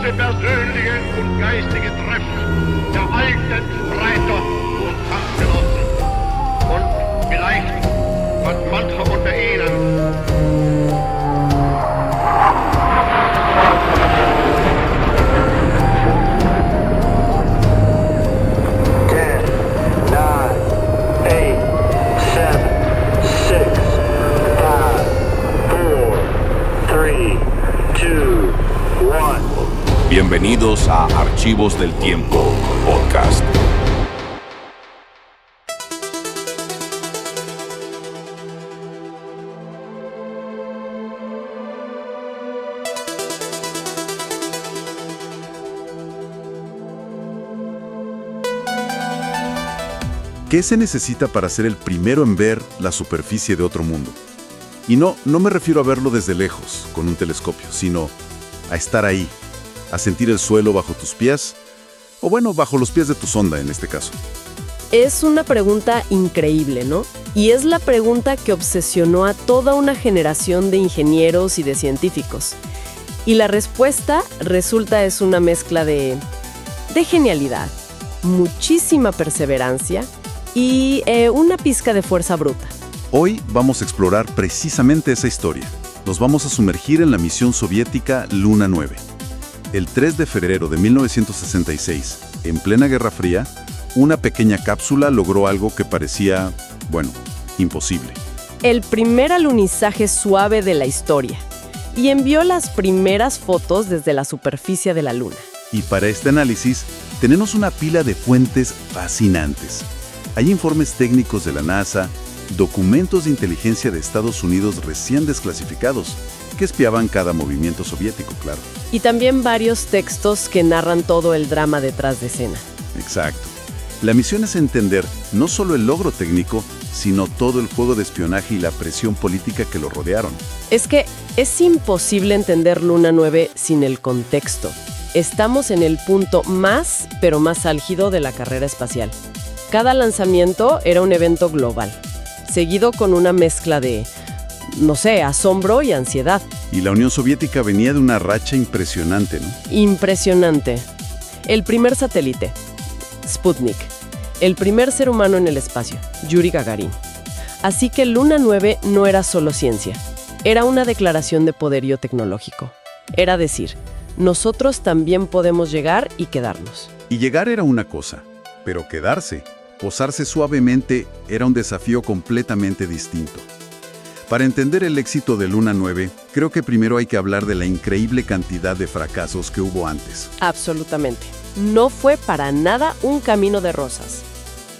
große persönliche und geistige Treffen der alten Streiter und Kampfgenossen. Und vielleicht hat mancher unter ihnen Bienvenidos a Archivos del Tiempo Podcast. ¿Qué se necesita para ser el primero en ver la superficie de otro mundo? Y no me refiero a verlo desde lejos, con un telescopio, sino a estar ahí, a sentir el suelo bajo tus pies, o bueno, bajo los pies de tu sonda en este caso. Es una pregunta increíble, ¿no? Y es la pregunta que obsesionó a toda una generación de ingenieros y de científicos. Y la respuesta es una mezcla de genialidad, muchísima perseverancia y una pizca de fuerza bruta. Hoy vamos a explorar precisamente esa historia. Nos vamos a sumergir en la misión soviética Luna 9. El 3 de febrero de 1966, en plena Guerra Fría, una pequeña cápsula logró algo que parecía, imposible. El primer alunizaje suave de la historia y envió las primeras fotos desde la superficie de la Luna. Y para este análisis, tenemos una pila de fuentes fascinantes. Hay informes técnicos de la NASA, documentos de inteligencia de Estados Unidos recién desclasificados, que espiaban cada movimiento soviético, claro. Y también varios textos que narran todo el drama detrás de escena. Exacto. La misión es entender no solo el logro técnico, sino todo el juego de espionaje y la presión política que lo rodearon. Es que es imposible entender Luna 9 sin el contexto. Estamos en el punto más álgido de la carrera espacial. Cada lanzamiento era un evento global, seguido con una mezcla de, asombro y ansiedad. Y la Unión Soviética venía de una racha impresionante, ¿no? Impresionante. El primer satélite, Sputnik. El primer ser humano en el espacio, Yuri Gagarin. Así que Luna 9 no era solo ciencia, era una declaración de poderío tecnológico. Era decir, nosotros también podemos llegar y quedarnos. Y llegar era una cosa, pero quedarse, posarse suavemente, era un desafío completamente distinto. Para entender el éxito de Luna 9, creo que primero hay que hablar de la increíble cantidad de fracasos que hubo antes. Absolutamente. No fue para nada un camino de rosas.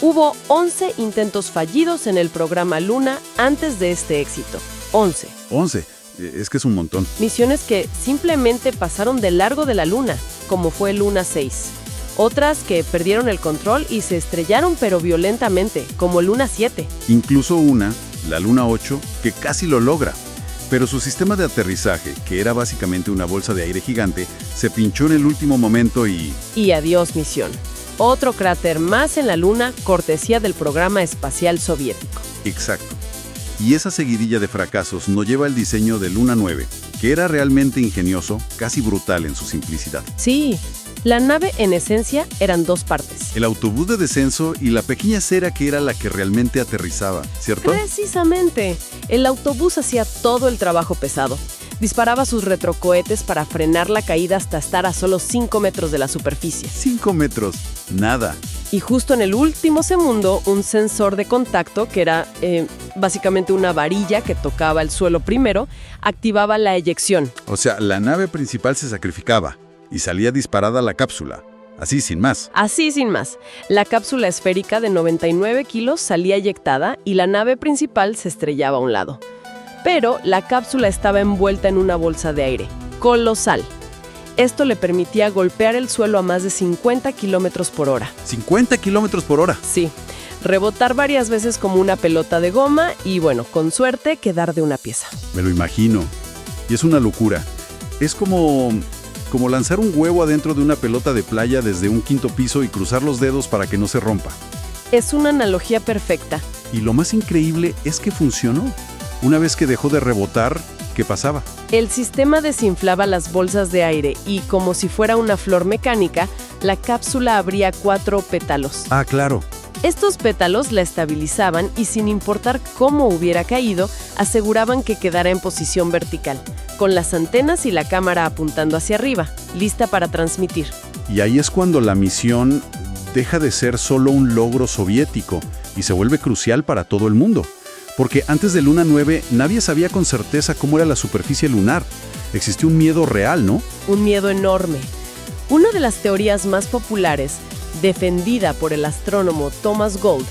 Hubo 11 intentos fallidos en el programa Luna antes de este éxito. 11. 11. Es que es un montón. Misiones que simplemente pasaron de largo de la Luna, como fue Luna 6. Otras que perdieron el control y se estrellaron pero violentamente, como Luna 7. Incluso una, la Luna 8, que casi lo logra. Pero su sistema de aterrizaje, que era básicamente una bolsa de aire gigante, se pinchó en el último momento y... Y adiós misión. Otro cráter más en la Luna, cortesía del programa espacial soviético. Exacto. Y esa seguidilla de fracasos nos lleva al diseño de Luna 9, que era realmente ingenioso, casi brutal en su simplicidad. Sí, la nave en esencia eran dos partes. El autobús de descenso y la pequeña esfera que era la que realmente aterrizaba, ¿cierto? Precisamente. El autobús hacía todo el trabajo pesado. Disparaba sus retrocohetes para frenar la caída hasta estar a solo 5 metros de la superficie. 5 metros, nada. Y justo en el último segundo, un sensor de contacto, que era básicamente una varilla que tocaba el suelo primero, activaba la eyección. O sea, la nave principal se sacrificaba y salía disparada la cápsula. Así sin más. Así sin más. La cápsula esférica de 99 kilos salía eyectada y la nave principal se estrellaba a un lado. Pero la cápsula estaba envuelta en una bolsa de aire, colosal. Esto le permitía golpear el suelo a más de 50 kilómetros por hora. ¿50 kilómetros por hora? Sí. Rebotar varias veces como una pelota de goma y, con suerte, quedar de una pieza. Me lo imagino. Y es una locura. Es como lanzar un huevo adentro de una pelota de playa desde un 5º piso y cruzar los dedos para que no se rompa. Es una analogía perfecta. Y lo más increíble es que funcionó. Una vez que dejó de rebotar, ¿qué pasaba? El sistema desinflaba las bolsas de aire y, como si fuera una flor mecánica, la cápsula abría 4 pétalos. Ah, claro. Estos pétalos la estabilizaban y, sin importar cómo hubiera caído, aseguraban que quedara en posición vertical, con las antenas y la cámara apuntando hacia arriba, lista para transmitir. Y ahí es cuando la misión deja de ser solo un logro soviético y se vuelve crucial para todo el mundo. Porque antes de Luna 9 nadie sabía con certeza cómo era la superficie lunar. Existía un miedo real, ¿no? Un miedo enorme. Una de las teorías más populares, defendida por el astrónomo Thomas Gold,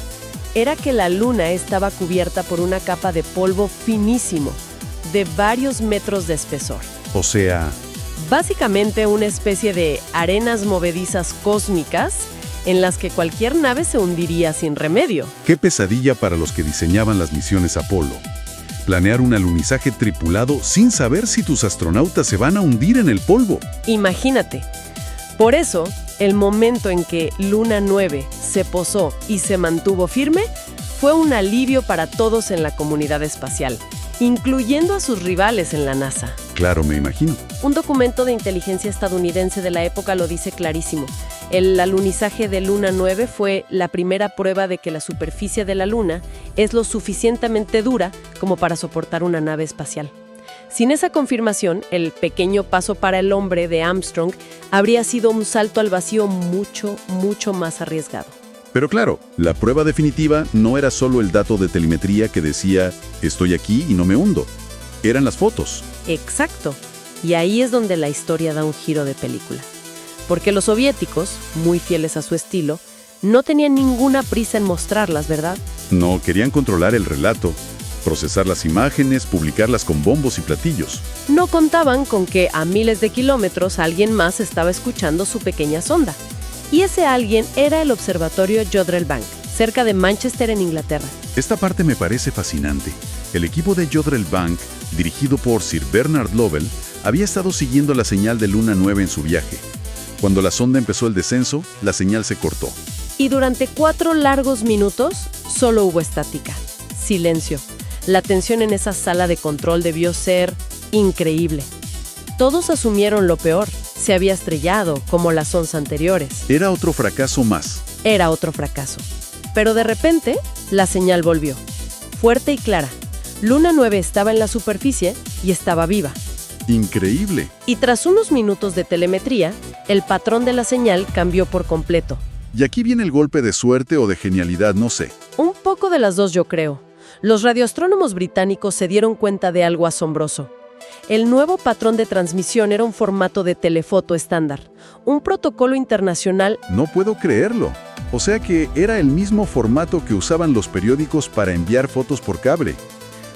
era que la Luna estaba cubierta por una capa de polvo finísimo, de varios metros de espesor. O sea, Básicamente una especie de arenas movedizas cósmicas en las que cualquier nave se hundiría sin remedio. qué pesadilla para los que diseñaban las misiones Apolo. Planear un alunizaje tripulado sin saber si tus astronautas se van a hundir en el polvo. Imagínate. Por eso, el momento en que Luna 9 se posó y se mantuvo firme fue un alivio para todos en la comunidad espacial, incluyendo a sus rivales en la NASA. Claro, me imagino. Un documento de inteligencia estadounidense de la época lo dice clarísimo. El alunizaje de Luna 9 fue la primera prueba de que la superficie de la Luna es lo suficientemente dura como para soportar una nave espacial. Sin esa confirmación, el pequeño paso para el hombre de Armstrong habría sido un salto al vacío mucho, mucho más arriesgado. Pero claro, la prueba definitiva no era solo el dato de telemetría que decía «estoy aquí y no me hundo». Eran las fotos. Exacto. Y ahí es donde la historia da un giro de película. Porque los soviéticos, muy fieles a su estilo, no tenían ninguna prisa en mostrarlas, ¿verdad? No, querían controlar el relato, procesar las imágenes, publicarlas con bombos y platillos. No contaban con que a miles de kilómetros alguien más estaba escuchando su pequeña sonda. Y ese alguien era el observatorio Jodrell Bank, cerca de Manchester, en Inglaterra. Esta parte me parece fascinante. El equipo de Jodrell Bank, dirigido por Sir Bernard Lovell, había estado siguiendo la señal de Luna 9 en su viaje. Cuando la sonda empezó el descenso, la señal se cortó. Y durante 4 largos minutos, solo hubo estática. Silencio. La tensión en esa sala de control debió ser increíble. Todos asumieron lo peor. Se había estrellado, como las ondas anteriores. Era otro fracaso más. Era otro fracaso. Pero de repente, la señal volvió. Fuerte y clara. Luna 9 estaba en la superficie y estaba viva. Increíble. Y tras unos minutos de telemetría, el patrón de la señal cambió por completo. Y aquí viene el golpe de suerte o de genialidad, no sé. Un poco de las dos, yo creo. Los radioastrónomos británicos se dieron cuenta de algo asombroso. El nuevo patrón de transmisión era un formato de telefoto estándar, un protocolo internacional. No puedo creerlo. O sea que era el mismo formato que usaban los periódicos para enviar fotos por cable.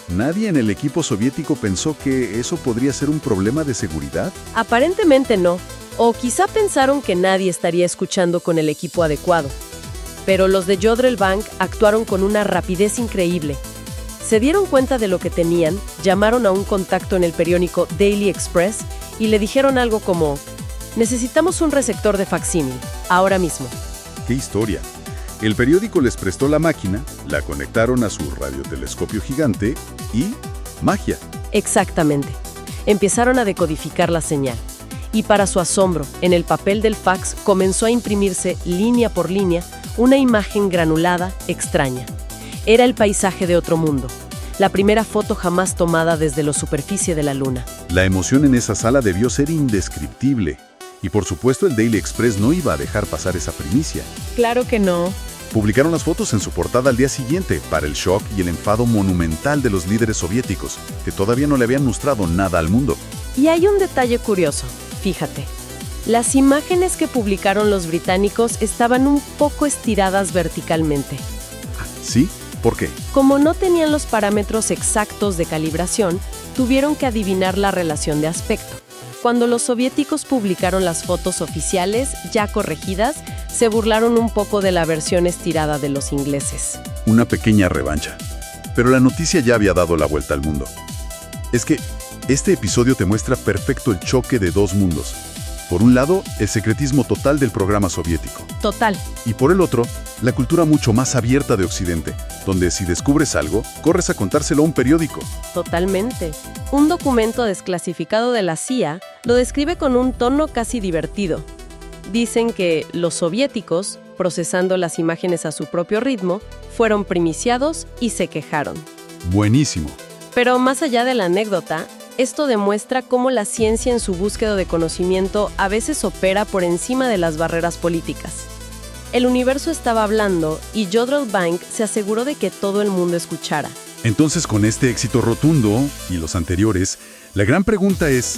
¿Nadie en el equipo soviético pensó que eso podría ser un problema de seguridad? Aparentemente no, o quizá pensaron que nadie estaría escuchando con el equipo adecuado. Pero los de Jodrell Bank actuaron con una rapidez increíble. Se dieron cuenta de lo que tenían, llamaron a un contacto en el periódico Daily Express y le dijeron algo como: necesitamos un receptor de facsímil, ahora mismo. ¡Qué historia! El periódico les prestó la máquina, la conectaron a su radiotelescopio gigante y... ¡magia! Exactamente. Empezaron a decodificar la señal. Y para su asombro, en el papel del fax comenzó a imprimirse, línea por línea, una imagen granulada, extraña. Era el paisaje de otro mundo. La primera foto jamás tomada desde la superficie de la Luna. La emoción en esa sala debió ser indescriptible. Y por supuesto el Daily Express no iba a dejar pasar esa primicia. Claro que no. Publicaron las fotos en su portada al día siguiente, para el shock y el enfado monumental de los líderes soviéticos, que todavía no le habían mostrado nada al mundo. Y hay un detalle curioso, fíjate. Las imágenes que publicaron los británicos estaban un poco estiradas verticalmente. ¿Sí? ¿Por qué? Como no tenían los parámetros exactos de calibración, tuvieron que adivinar la relación de aspecto. Cuando los soviéticos publicaron las fotos oficiales, ya corregidas, se burlaron un poco de la versión estirada de los ingleses. Una pequeña revancha. Pero la noticia ya había dado la vuelta al mundo. Es que este episodio te muestra perfecto el choque de dos mundos. Por un lado, el secretismo total del programa soviético. Total. Y por el otro, la cultura mucho más abierta de Occidente, donde si descubres algo, corres a contárselo a un periódico. Totalmente. Un documento desclasificado de la CIA lo describe con un tono casi divertido. Dicen que los soviéticos, procesando las imágenes a su propio ritmo, fueron primiciados y se quejaron. Buenísimo. Pero más allá de la anécdota, esto demuestra cómo la ciencia en su búsqueda de conocimiento a veces opera por encima de las barreras políticas. El universo estaba hablando y Jodrell Bank se aseguró de que todo el mundo escuchara. Entonces, con este éxito rotundo y los anteriores, la gran pregunta es,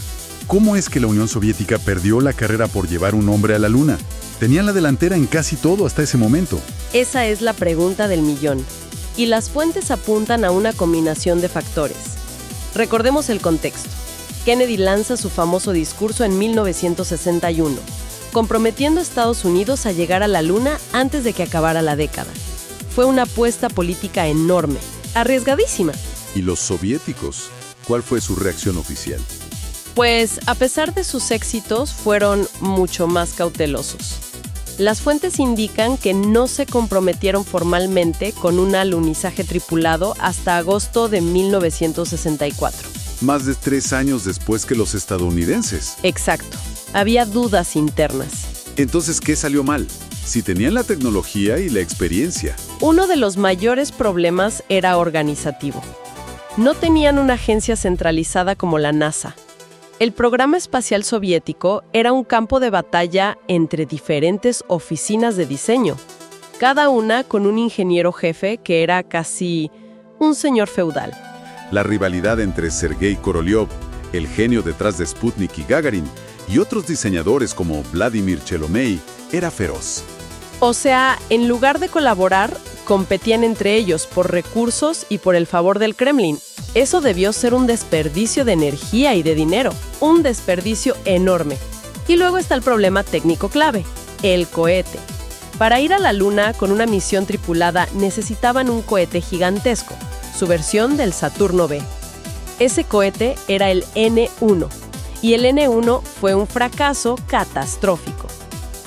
¿cómo es que la Unión Soviética perdió la carrera por llevar un hombre a la Luna? Tenían la delantera en casi todo hasta ese momento. Esa es la pregunta del millón. Y las fuentes apuntan a una combinación de factores. Recordemos el contexto. Kennedy lanza su famoso discurso en 1961, comprometiendo a Estados Unidos a llegar a la Luna antes de que acabara la década. Fue una apuesta política enorme, arriesgadísima. ¿Y los soviéticos? ¿Cuál fue su reacción oficial? Pues, a pesar de sus éxitos, fueron mucho más cautelosos. Las fuentes indican que no se comprometieron formalmente con un alunizaje tripulado hasta agosto de 1964. Más de 3 años después que los estadounidenses. Exacto. Había dudas internas. Entonces, ¿qué salió mal? Si tenían la tecnología y la experiencia. Uno de los mayores problemas era organizativo. No tenían una agencia centralizada como la NASA. El programa espacial soviético era un campo de batalla entre diferentes oficinas de diseño, cada una con un ingeniero jefe que era casi un señor feudal. La rivalidad entre Sergei Korolev, el genio detrás de Sputnik y Gagarin, y otros diseñadores como Vladimir Chelomey, era feroz. O sea, en lugar de colaborar, competían entre ellos por recursos y por el favor del Kremlin. Eso debió ser un desperdicio de energía y de dinero, un desperdicio enorme. Y luego está el problema técnico clave, el cohete. Para ir a la Luna con una misión tripulada necesitaban un cohete gigantesco, su versión del Saturno B. Ese cohete era el N-1, y el N-1 fue un fracaso catastrófico.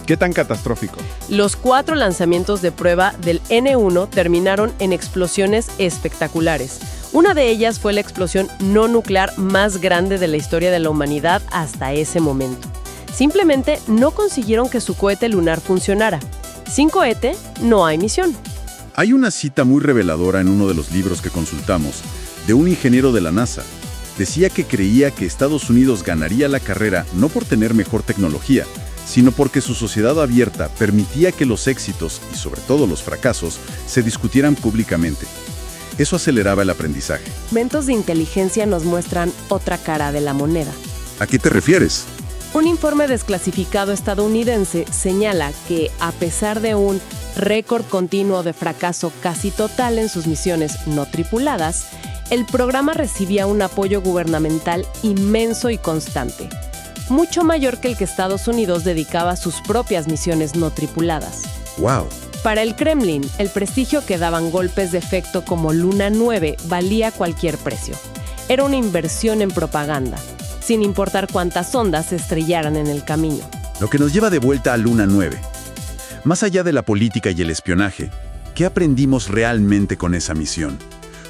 ¿Qué tan catastrófico? Los 4 lanzamientos de prueba del N-1 terminaron en explosiones espectaculares. Una de ellas fue la explosión no nuclear más grande de la historia de la humanidad hasta ese momento. Simplemente no consiguieron que su cohete lunar funcionara. Sin cohete, no hay misión. Hay una cita muy reveladora en uno de los libros que consultamos, de un ingeniero de la NASA. Decía que creía que Estados Unidos ganaría la carrera no por tener mejor tecnología, sino porque su sociedad abierta permitía que los éxitos, y sobre todo los fracasos, se discutieran públicamente. Eso aceleraba el aprendizaje. Documentos de inteligencia nos muestran otra cara de la moneda. ¿A qué te refieres? Un informe desclasificado estadounidense señala que, a pesar de un récord continuo de fracaso casi total en sus misiones no tripuladas, el programa recibía un apoyo gubernamental inmenso y constante, mucho mayor que el que Estados Unidos dedicaba a sus propias misiones no tripuladas. ¡Wow! Para el Kremlin, el prestigio que daban golpes de efecto como Luna 9 valía cualquier precio. Era una inversión en propaganda, sin importar cuántas ondas se estrellaran en el camino. Lo que nos lleva de vuelta a Luna 9. Más allá de la política y el espionaje, ¿qué aprendimos realmente con esa misión?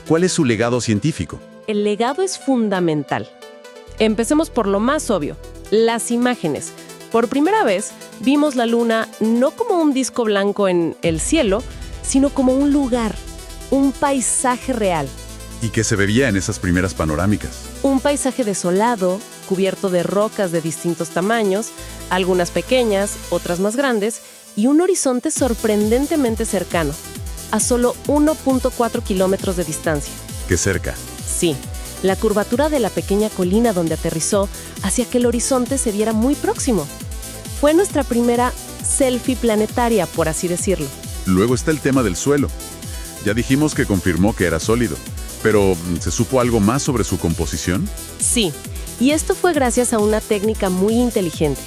¿Cuál es su legado científico? El legado es fundamental. Empecemos por lo más obvio, las imágenes. Por primera vez, vimos la Luna no como un disco blanco en el cielo, sino como un lugar, un paisaje real. ¿Y qué se veía en esas primeras panorámicas? Un paisaje desolado, cubierto de rocas de distintos tamaños, algunas pequeñas, otras más grandes, y un horizonte sorprendentemente cercano, a solo 1.4 kilómetros de distancia. ¡Qué cerca! Sí, la curvatura de la pequeña colina donde aterrizó hacía que el horizonte se viera muy próximo. Fue nuestra primera selfie planetaria, por así decirlo. Luego está el tema del suelo. Ya dijimos que confirmó que era sólido, pero ¿se supo algo más sobre su composición? Sí, y esto fue gracias a una técnica muy inteligente.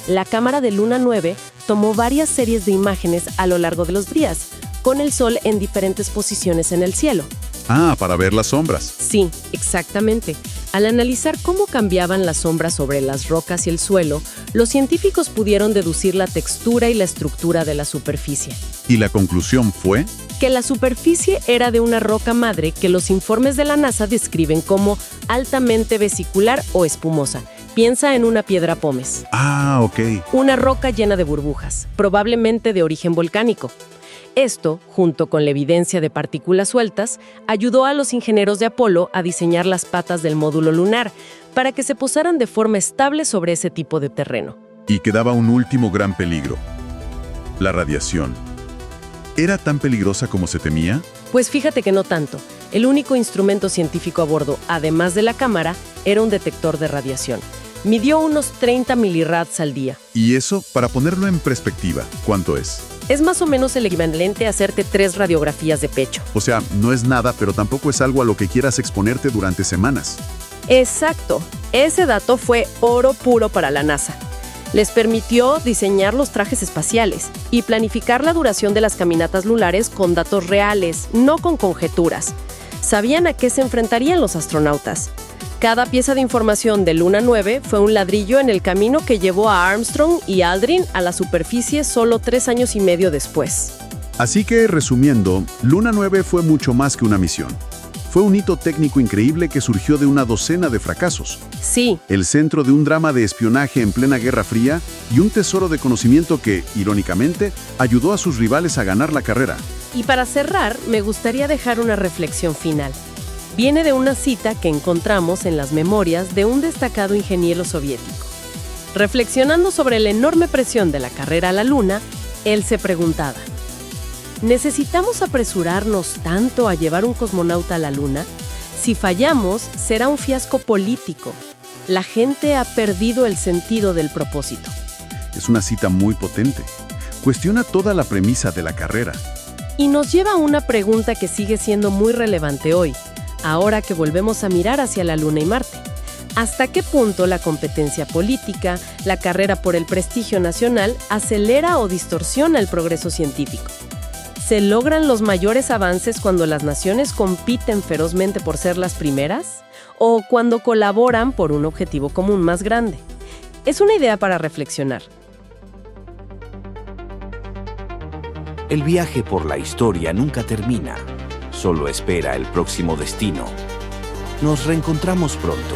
La cámara de Luna 9 tomó varias series de imágenes a lo largo de los días, con el Sol en diferentes posiciones en el cielo. Ah, para ver las sombras. Sí, exactamente. Al analizar cómo cambiaban las sombras sobre las rocas y el suelo, los científicos pudieron deducir la textura y la estructura de la superficie. Y la conclusión fue... Que la superficie era de una roca madre que los informes de la NASA describen como altamente vesicular o espumosa. Piensa en una piedra pómez. Ah, ok. Una roca llena de burbujas, probablemente de origen volcánico. Esto, junto con la evidencia de partículas sueltas, ayudó a los ingenieros de Apolo a diseñar las patas del módulo lunar para que se posaran de forma estable sobre ese tipo de terreno. Y quedaba un último gran peligro: la radiación. ¿Era tan peligrosa como se temía? Pues fíjate que no tanto. El único instrumento científico a bordo, además de la cámara, era un detector de radiación. Midió unos 30 milirads al día. Y eso, para ponerlo en perspectiva, ¿cuánto es? Es más o menos el equivalente a hacerte 3 radiografías de pecho. O sea, no es nada, pero tampoco es algo a lo que quieras exponerte durante semanas. Exacto. Ese dato fue oro puro para la NASA. Les permitió diseñar los trajes espaciales y planificar la duración de las caminatas lunares con datos reales, no con conjeturas. Sabían a qué se enfrentarían los astronautas. Cada pieza de información de Luna 9 fue un ladrillo en el camino que llevó a Armstrong y Aldrin a la superficie solo 3 años y medio después. Así que, resumiendo, Luna 9 fue mucho más que una misión. Fue un hito técnico increíble que surgió de una docena de fracasos. Sí. El centro de un drama de espionaje en plena Guerra Fría y un tesoro de conocimiento que, irónicamente, ayudó a sus rivales a ganar la carrera. Y para cerrar, me gustaría dejar una reflexión final. Viene de una cita que encontramos en las memorias de un destacado ingeniero soviético. Reflexionando sobre la enorme presión de la carrera a la Luna, él se preguntaba: ¿necesitamos apresurarnos tanto a llevar un cosmonauta a la Luna? Si fallamos, será un fiasco político. La gente ha perdido el sentido del propósito. Es una cita muy potente. Cuestiona toda la premisa de la carrera. Y nos lleva a una pregunta que sigue siendo muy relevante hoy, ahora que volvemos a mirar hacia la Luna y Marte. ¿Hasta qué punto la competencia política, la carrera por el prestigio nacional, acelera o distorsiona el progreso científico? ¿Se logran los mayores avances cuando las naciones compiten ferozmente por ser las primeras? ¿O cuando colaboran por un objetivo común más grande? Es una idea para reflexionar. El viaje por la historia nunca termina. Solo espera el próximo destino. Nos reencontramos pronto.